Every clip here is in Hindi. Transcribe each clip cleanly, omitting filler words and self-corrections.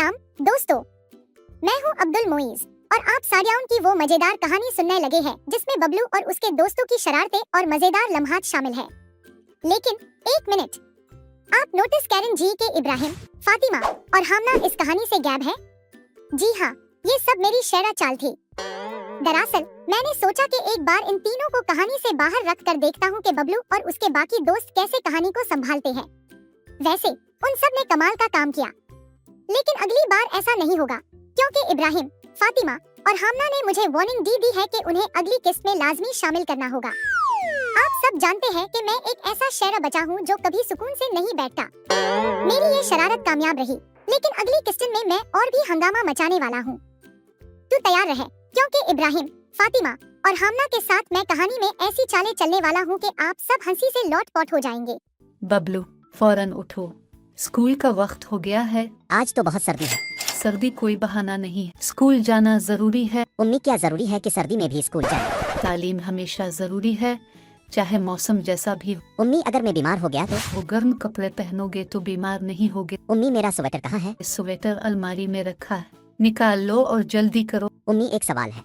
सलाम दोस्तों, मैं हूँ अब्दुल मोइज और आप साडियाउन की वो मजेदार कहानी सुनने लगे हैं जिसमें बबलू और उसके दोस्तों की शरारतें और मजेदार लम्हात शामिल हैं। लेकिन एक मिनट, आप नोटिस कैरन जी के इब्राहिम, फातिमा और हामना इस कहानी से गैब है? जी हाँ, ये सब मेरी शेरा चाल थी। दरअसल मैंने सोचा कि एक बार इन तीनों को कहानी से बाहर रख कर देखता हूँ कि बबलू और उसके बाकी दोस्त कैसे कहानी को संभालते हैं। वैसे उन सब ने कमाल का काम किया, लेकिन अगली बार ऐसा नहीं होगा क्योंकि इब्राहिम, फातिमा और हामना ने मुझे वार्निंग दी है कि उन्हें अगली किस्त में लाजमी शामिल करना होगा। आप सब जानते हैं कि मैं एक ऐसा शेरा बचा हूँ जो कभी सुकून से नहीं बैठता। मेरी ये शरारत कामयाब रही, लेकिन अगली किस्त में मैं और भी हंगामा मचाने वाला हूँ। तू तैयार रहे क्योंकि इब्राहिम, फातिमा और हामना के साथ मैं कहानी में ऐसी चालें चलने वाला हूँ कि आप सब हंसी से लौट-पौट हो जाएंगे। बबलू फौरन उठो, स्कूल का वक्त हो गया है। आज तो बहुत सर्दी है। सर्दी कोई बहाना नहीं है, स्कूल जाना जरूरी है। उम्मी, क्या जरूरी है कि सर्दी में भी स्कूल जाए? तालीम हमेशा जरूरी है, चाहे मौसम जैसा भी हो। उम्मी, अगर मैं बीमार हो गया तो? वो गर्म कपड़े पहनोगे तो बीमार नहीं होगे। उम्मी, मेरा स्वेटर कहाँ है? स्वेटर अलमारी में रखा है, निकाल लो और जल्दी करो। उम्मी, एक सवाल है,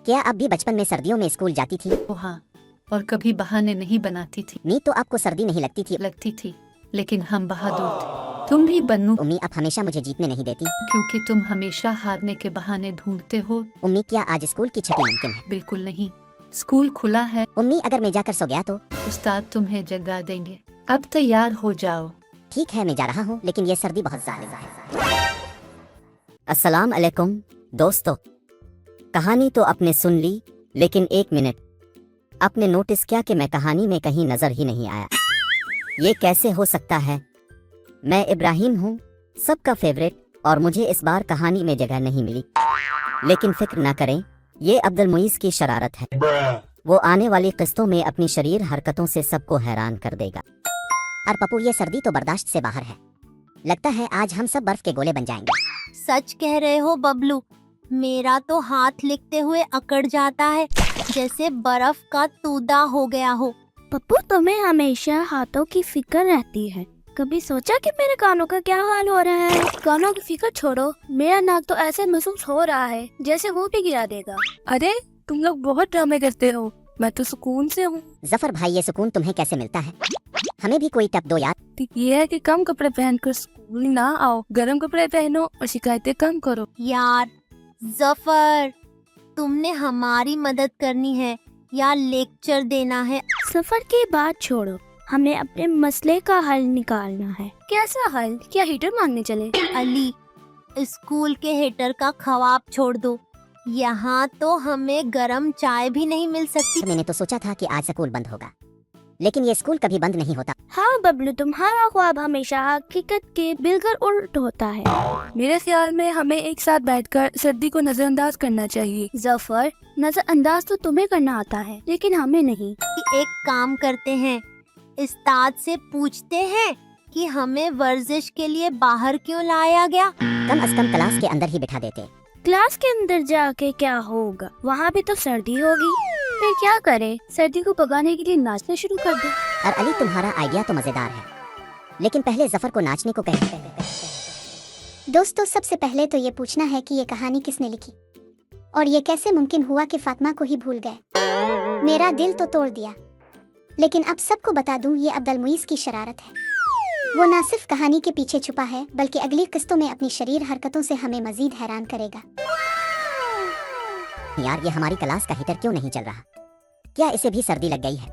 क्या आप भी बचपन में सर्दियों में स्कूल जाती थी? ओ हाँ, और कभी बहाने नहीं बनाती थी। नहीं तो आपको सर्दी नहीं लगती थी? लगती थी, लेकिन हम बहादुर थे। तुम भी बनू। उम्मी, आप हमेशा मुझे जीतने नहीं देती। क्योंकि तुम हमेशा हारने के बहाने ढूंढते हो। उम्मी, क्या आज स्कूल की छुट्टी मुमकिन है? बिल्कुल नहीं, स्कूल खुला है। उम्मी, अगर मैं जाकर सो गया तो? उस्ताद तुम्हें जगा देंगे। अब तैयार हो जाओ। ठीक है, मैं जा रहा हूँ, लेकिन ये सर्दी बहुत ज़्यादा है। अस्सलाम अलैकुम दोस्तों, कहानी तो आपने सुन ली, लेकिन एक मिनट, आपने नोटिस किया कि मैं कहानी में कहीं नजर ही नहीं आया? ये कैसे हो सकता है? मैं इब्राहिम हूँ, सबका फेवरेट, और मुझे इस बार कहानी में जगह नहीं मिली। लेकिन फिक्र ना करें, ये अब्दुल मुईज की शरारत है। वो आने वाली किस्तों में अपनी शरीर हरकतों से सबको हैरान कर देगा। और पप्पू, ये सर्दी तो बर्दाश्त से बाहर है। लगता है आज हम सब बर्फ के गोले बन जाएंगे। सच कह रहे हो बबलू, मेरा तो हाथ लिखते हुए अकड़ जाता है जैसे बर्फ का तूदा हो गया हो। पप्पू, तुम्हें हमेशा हाथों की फिक्र रहती है। कभी सोचा कि मेरे कानों का क्या हाल हो रहा है? कानों की फिक्र छोड़ो, मेरा नाक तो ऐसे महसूस हो रहा है जैसे वो भी गिरा देगा। अरे तुम लोग बहुत ड्रामे करते हो, मैं तो सुकून से हूँ। जफर भाई, ये सुकून तुम्हें कैसे मिलता है? हमें भी कोई टप दो यार। तो ये है कि कम कपड़े पहनकर स्कूल ना आओ, गर्म कपड़े पहनो और शिकायतें कम करो। यार जफर, तुमने हमारी मदद करनी है या लेक्चर देना है? सफर की बात छोड़ो, हमें अपने मसले का हल निकालना है। कैसा हल? क्या हीटर मांगने चले? अली, स्कूल के हीटर का ख्वाब छोड़ दो, यहाँ तो हमें गरम चाय भी नहीं मिल सकती। मैंने तो सोचा था कि आज स्कूल बंद होगा, लेकिन ये स्कूल कभी बंद नहीं होता। हाँ बबलू, तुम्हारा ख्वाब हमेशा हकीकत के बिल्कुल उल्ट होता है। मेरे ख्याल में हमें एक साथ बैठकर सर्दी को नजरअंदाज करना चाहिए। जफर, नजरअंदाज तो तुम्हें करना आता है, लेकिन हमें नहीं। एक काम करते हैं, उस्ताद से पूछते हैं कि हमें वर्जिश के लिए बाहर क्यों लाया गया। कम से कम क्लास के अंदर ही बिठा देते। क्लास के अंदर जाके क्या होगा? वहाँ भी तो सर्दी होगी। फिर क्या करे? सर्दी को भगाने के लिए नाचना शुरू कर दो। और अली, तुम्हारा आइडिया तो मजेदार है, लेकिन पहले जफर को नाचने को कहें। दोस्तों, सबसे पहले तो ये पूछना है कि ये कहानी किसने लिखी और ये कैसे मुमकिन हुआ कि फातिमा को ही भूल गए। मेरा दिल तो तोड़ दिया, लेकिन अब सबको बता दूं, ये अब्दुल मुईज की शरारत है। वो ना सिर्फ कहानी के पीछे छुपा है, बल्कि अगली किस्तों में अपनी शरीर हरकतों से हमें मजीद हैरान करेगा। यार, ये हमारी क्लास का हीटर क्यों नहीं चल रहा? क्या इसे भी सर्दी लग गई है?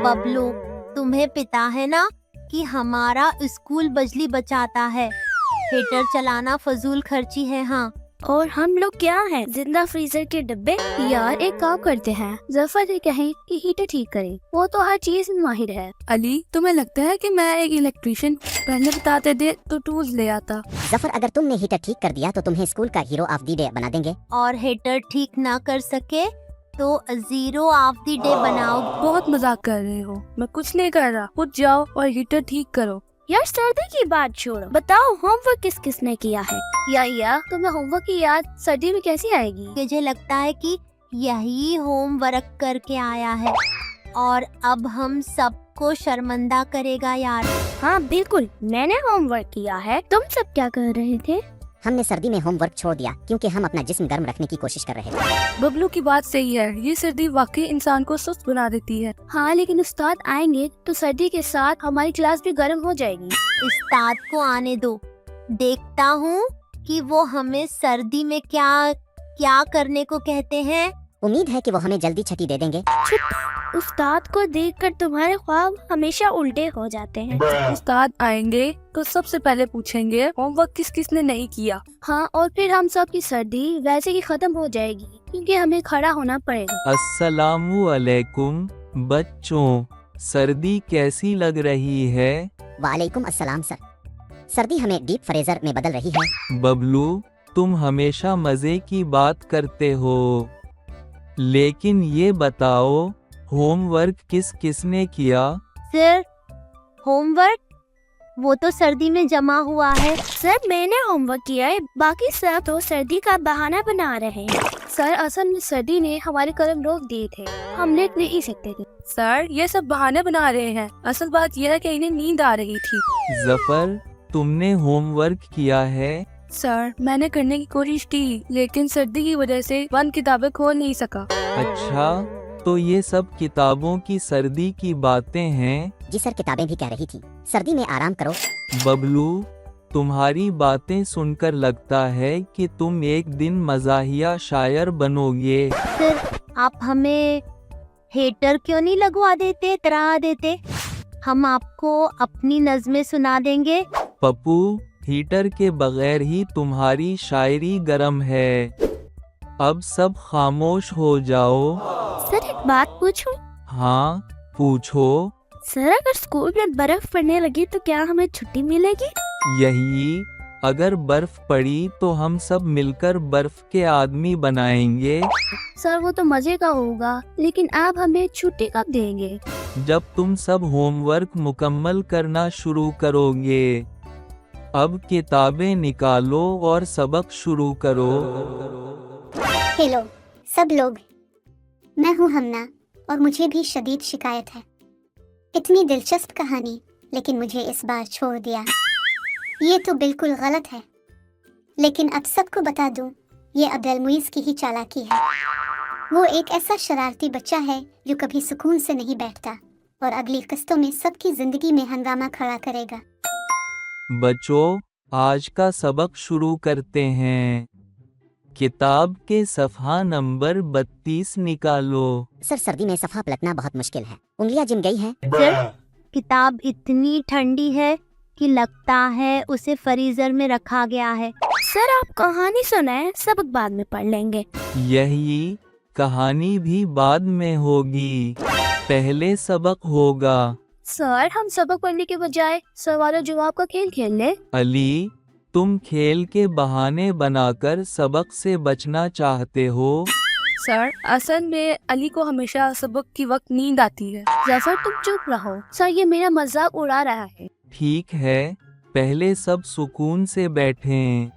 बबलू, तुम्हें पता है ना कि हमारा स्कूल बिजली बचाता है। हीटर चलाना फजूल खर्ची है। हाँ, और हम लोग क्या हैं? जिंदा फ्रीजर के डब्बे। यार एक काम करते हैं, जफर से कहें कि हीटर ठीक करे, वो तो हर चीज में माहिर है। अली, तुम्हें लगता है कि मैं एक इलेक्ट्रिशियन? पहले बताते दे तो टूल्स ले आता। जफर, अगर तुमने हीटर ठीक कर दिया तो तुम्हें स्कूल का हीरो ऑफ द डे बना देंगे। और हीटर ठीक ना कर सके तो जीरो ऑफ द डे बनाओ। बहुत मजाक कर रहे हो, मैं कुछ नहीं कर रहा। खुद जाओ और हीटर ठीक करो। यार सर्दी की बात छोड़ो, बताओ होमवर्क किस किसने किया है? या तुम्हें होमवर्क की याद सर्दी में कैसी आएगी? मुझे लगता है कि यही होमवर्क करके आया है और अब हम सबको शर्मिंदा करेगा यार। हाँ बिल्कुल, मैंने होमवर्क किया है। तुम सब क्या कर रहे थे? हमने सर्दी में होमवर्क छोड़ दिया क्योंकि हम अपना जिस्म गर्म रखने की कोशिश कर रहे थे। बबलू की बात सही है, ये सर्दी वाकई इंसान को सुस्त बना देती है। हाँ, लेकिन उस्ताद आएंगे तो सर्दी के साथ हमारी क्लास भी गर्म हो जाएगी। उस्ताद को आने दो, देखता हूँ कि वो हमें सर्दी में क्या क्या करने को कहते हैं। उम्मीद है कि वो हमें जल्दी छुट्टी दे देंगे। उस्ताद को देखकर तुम्हारे ख्वाब हमेशा उल्टे हो जाते हैं। उस्ताद आएंगे तो सबसे पहले पूछेंगे होमवर्क किस किस ने नहीं किया। हाँ, और फिर हम सब की सर्दी वैसे ही खत्म हो जाएगी क्योंकि हमें खड़ा होना पड़ेगा। अस्सलामु अलैकुम बच्चों, सर्दी कैसी लग रही है? वालेकुम अस्सलाम सर। सर्दी हमें डीप फ्रीजर में बदल रही है। बबलू, तुम हमेशा मजे की बात करते हो, लेकिन ये बताओ होमवर्क किस किसने किया? सर, होमवर्क वो तो सर्दी में जमा हुआ है। सर, मैंने होमवर्क किया है, बाकी सब तो सर्दी का बहाना बना रहे हैं। सर, असल में सर्दी ने हमारे कलम रोक दिए थे, हम लिख नहीं सकते थे। सर, ये सब बहाने बना रहे हैं, असल बात यह है कि इन्हें नींद आ रही थी। जफर, तुमने होमवर्क किया है? सर, मैंने करने की कोशिश की, लेकिन सर्दी की वजह से बंद किताबें खोल नहीं सका। अच्छा, तो ये सब किताबों की सर्दी की बातें हैं। जी सर, किताबें भी कह रही थी सर्दी में आराम करो। बबलू, तुम्हारी बातें सुनकर लगता है कि तुम एक दिन मज़ाहिया शायर बनोगे। सर, आप हमें हेटर क्यों नहीं लगवा देते, तरा देते? हम आपको अपनी नज़में सुना देंगे। पप्पू, हीटर के बगैर ही तुम्हारी शायरी गर्म है। अब सब खामोश हो जाओ। सर, एक बात पूछूं? हाँ, पूछो। सर, अगर स्कूल में बर्फ पड़ने लगी तो क्या हमें छुट्टी मिलेगी? यही, अगर बर्फ पड़ी तो हम सब मिलकर बर्फ के आदमी बनाएंगे। सर, वो तो मजे का होगा, लेकिन आप हमें छुट्टी कब देंगे? जब तुम सब होमवर्क मुकम्मल करना शुरू करोगे। अब किताबें निकालो और सबक शुरू करो। हेलो सब लोग, मैं हूँ हमना और मुझे भी शदीद शिकायत है। इतनी दिलचस्प कहानी, लेकिन मुझे इस बार छोड़ दिया। ये तो बिल्कुल गलत है, लेकिन अब सबको बता दूं, ये अब्दुल मुईज़ की ही चालाकी है। वो एक ऐसा शरारती बच्चा है जो कभी सुकून से नहीं बैठता और अगली किस्तों में सबकी जिंदगी में हंगामा खड़ा करेगा। बच्चों, आज का सबक शुरू करते हैं। किताब के सफ़हा नंबर 32 निकालो। सर, सर्दी में सफ़ा पलटना बहुत मुश्किल है, उंगलियां जिम गई हैं। सर, किताब इतनी ठंडी है कि लगता है उसे फ्रीजर में रखा गया है। सर, आप कहानी सुनाएं, सबक बाद में पढ़ लेंगे। यही, कहानी भी बाद में होगी, पहले सबक होगा। सर, हम सबक पढ़ने के बजाय सवाल और जवाब का खेल खेल ले। अली, तुम खेल के बहाने बनाकर सबक से बचना चाहते हो। सर, असल में अली को हमेशा सबक की वक्त नींद आती है। जफर, तुम चुप रहो। सर, ये मेरा मजाक उड़ा रहा है। ठीक है, पहले सब सुकून से बैठें।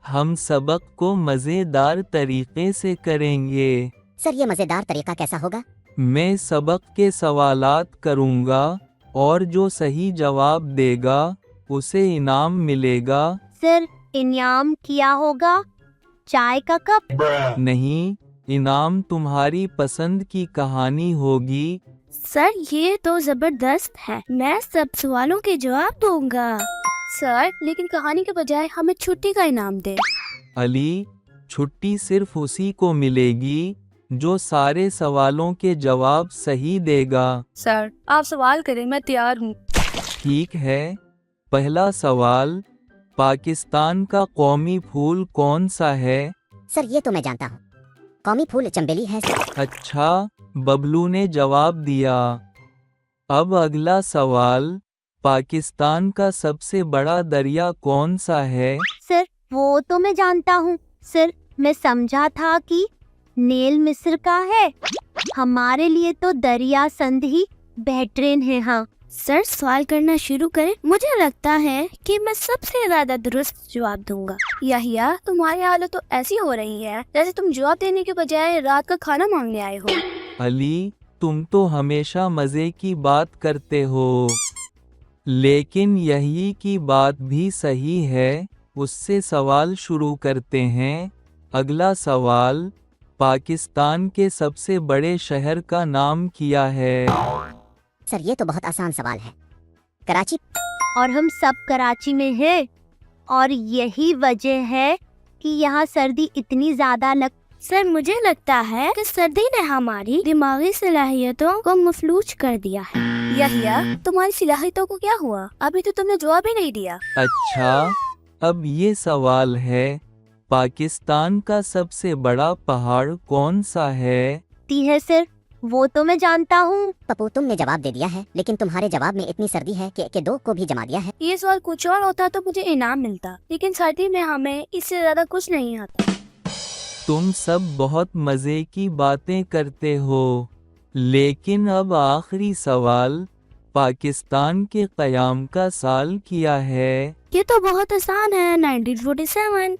हम सबक को मज़ेदार तरीके से करेंगे। सर, ये मजेदार तरीका कैसा होगा? मैं सबक के सवालात करूंगा और जो सही जवाब देगा उसे इनाम मिलेगा। सर, इनाम क्या होगा? चाय का कप? नहीं, इनाम तुम्हारी पसंद की कहानी होगी। सर, ये तो जबरदस्त है, मैं सब सवालों के जवाब दूंगा। सर, लेकिन कहानी के बजाय हमें छुट्टी का इनाम दे। अली, छुट्टी सिर्फ उसी को मिलेगी जो सारे सवालों के जवाब सही देगा। सर, आप सवाल करें, मैं तैयार हूँ। ठीक है, पहला सवाल, पाकिस्तान का कौमी फूल कौन सा है? सर, ये तो मैं जानता हूँ, कौमी फूल चंबेली है। अच्छा, बबलू ने जवाब दिया। अब अगला सवाल, पाकिस्तान का सबसे बड़ा दरिया कौन सा है? सर, वो तो मैं जानता हूँ। सर, मैं समझा था कि नील मिस्र का है। हमारे लिए तो दरिया संध ही बेहतरीन है। हाँ सर, सवाल करना शुरू करें। मुझे लगता है कि मैं सबसे ज्यादा दुरुस्त जवाब दूंगा। याहिया, तुम्हारी हालत तो ऐसी हो रही है जैसे तुम जवाब देने के बजाय रात का खाना मांगने आए हो। अली, तुम तो हमेशा मजे की बात करते हो, लेकिन यही की बात भी सही है। उससे सवाल शुरू करते हैं। अगला सवाल, पाकिस्तान के सबसे बड़े शहर का नाम क्या है? सर ये तो बहुत आसान सवाल है, कराची। और हम सब कराची में हैं और यही वजह है कि यहाँ सर्दी इतनी ज्यादा सर मुझे लगता है कि सर्दी ने हमारी दिमागी सलाहियतों को मफलूज कर दिया है। यहिया, तुम्हारी सलाहियतों को क्या हुआ? अभी तो तुमने जवाब ही नहीं दिया। अच्छा, अब ये सवाल है, पाकिस्तान का सबसे बड़ा पहाड़ कौन सा है? ती है सर, वो तो मैं जानता हूँ। पप्पू तुमने जवाब दे दिया है, लेकिन तुम्हारे जवाब में इतनी सर्दी है कि दो को भी जमा दिया है। ये सवाल कुछ और होता तो मुझे इनाम मिलता, लेकिन सर्दी में हमें इससे ज्यादा कुछ नहीं आता। तुम सब बहुत मजे की बातें करते हो, लेकिन अब आखिरी सवाल, पाकिस्तान के क़याम का साल क्या है? ये तो बहुत आसान है, 1947।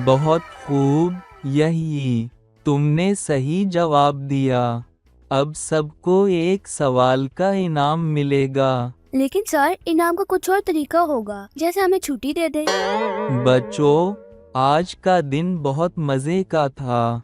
बहुत खूब, यही तुमने सही जवाब दिया। अब सबको एक सवाल का इनाम मिलेगा। लेकिन सर, इनाम का कुछ और तरीका होगा, जैसे हमें छुट्टी दे दे। बच्चों, आज का दिन बहुत मजे का था।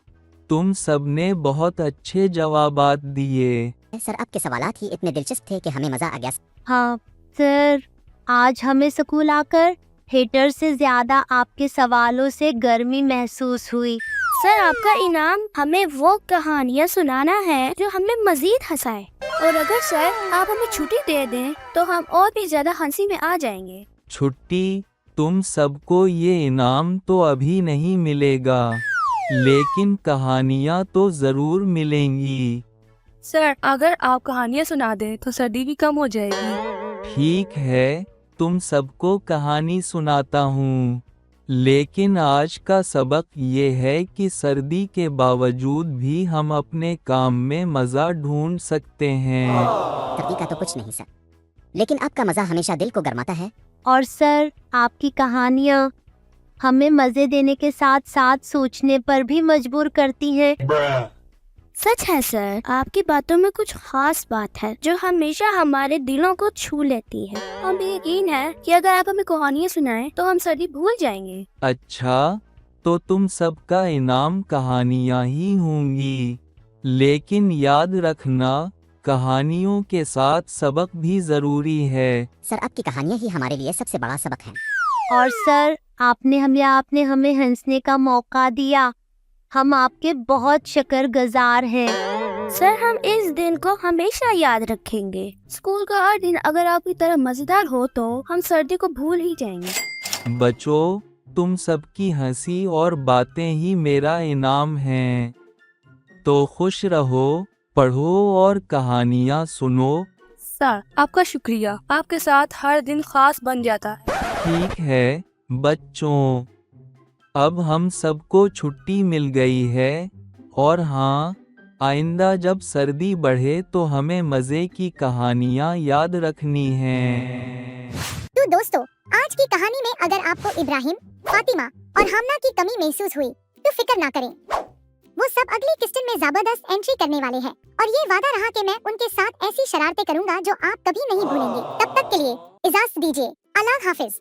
तुम सबने बहुत अच्छे जवाबात दिए। सर आपके सवालात ही इतने दिलचस्प थे कि हमें मजा आ गया। हाँ सर, आज हमें स्कूल आकर हेटर से ज्यादा आपके सवालों से गर्मी महसूस हुई। सर, आपका इनाम हमें वो कहानियाँ सुनाना है जो हमें मजीद हंसाए, और अगर सर आप हमें छुट्टी दे दें तो हम और भी ज्यादा हंसी में आ जाएंगे। छुट्टी? तुम सबको ये इनाम तो अभी नहीं मिलेगा, लेकिन कहानियाँ तो जरूर मिलेंगी। सर, अगर आप कहानियाँ सुना दें तो सर्दी भी कम हो जाएगी। ठीक है, तुम सबको कहानी सुनाता हूँ, लेकिन आज का सबक ये है कि सर्दी के बावजूद भी हम अपने काम में मज़ा ढूंढ सकते हैं। सर्दी का तो कुछ नहीं सर, लेकिन आपका मजा हमेशा दिल को गरमाता है। और सर, आपकी कहानियाँ हमें मजे देने के साथ साथ सोचने पर भी मजबूर करती हैं। सच है सर, आपकी बातों में कुछ खास बात है जो हमेशा हमारे दिलों को छू लेती है। हमें यकीन है कि अगर आप हमें कहानियाँ सुनाएं तो हम सर्दी भूल जाएंगे। अच्छा, तो तुम सबका इनाम कहानियाँ ही होंगी, लेकिन याद रखना, कहानियों के साथ सबक भी जरूरी है। सर आपकी कहानियाँ ही हमारे लिए सबसे बड़ा सबक है। और सर, आपने हमें हंसने का मौका दिया। हम आपके बहुत शुक्रगुजार हैं। सर, हम इस दिन को हमेशा याद रखेंगे। स्कूल का हर दिन अगर आपकी तरह मजेदार हो तो हम सर्दी को भूल ही जाएंगे। बच्चों, तुम सबकी हंसी और बातें ही मेरा इनाम हैं। तो खुश रहो, पढ़ो और कहानियाँ सुनो। सर, आपका शुक्रिया, आपके साथ हर दिन खास बन जाता है। ठीक है बच्चों, अब हम सबको छुट्टी मिल गई है, और हाँ, आइंदा जब सर्दी बढ़े तो हमें मज़े की कहानियाँ याद रखनी हैं। तो दोस्तों, आज की कहानी में अगर आपको इब्राहिम, फातिमा और हामना की कमी महसूस हुई तो फिक्र ना करें। वो सब अगली किस्टन में जबरदस्त एंट्री करने वाले हैं, और ये वादा रहा कि मैं उनके साथ ऐसी शरारतें करूंगा जो आप कभी नहीं भूलेंगे। तब तक के लिए इजाजत दीजिए। अल्लाह हाफिज।